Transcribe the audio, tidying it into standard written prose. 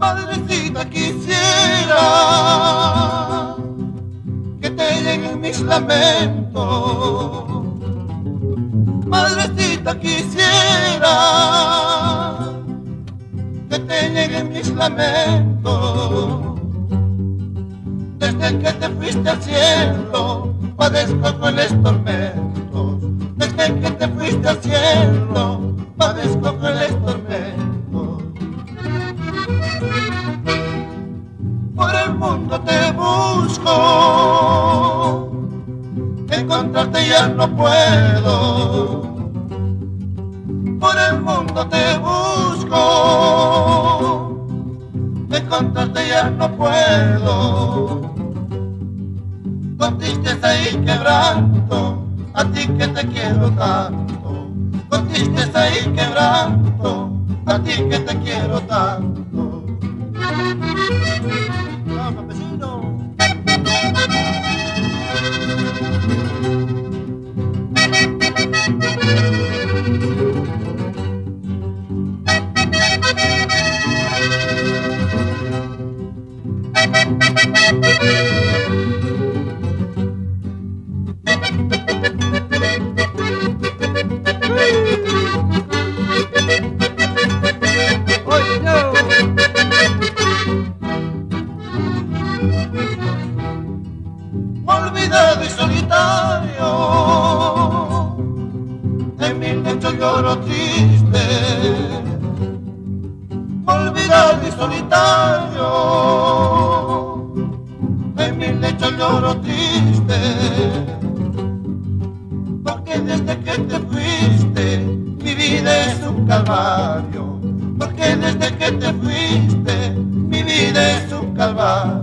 Madrecita, quisiera que te lleguen mis lamentos. Madrecita, quisiera que te lleguen mis lamentos. Desde que te fuiste al cielo, padezco crueles tormentos. Desde que te fuiste al cielo, padezco crueles tormentos. Por el mundo te busco, encontrarte ya no puedo. Por el mundo te busco, encontrarte ya no puedo. Con tristeza y quebranto, a ti que te quiero tanto. Con tristeza y quebranto, a ti que te quiero tanto. ¡Vamos, campesino! Olvidado y solitario, en mi lecho lloro triste. Olvidado y solitario, en mi lecho lloro triste. Porque desde que te fuiste, mi vida es un calvario. Porque desde que te fuiste, mi vida es un calvario.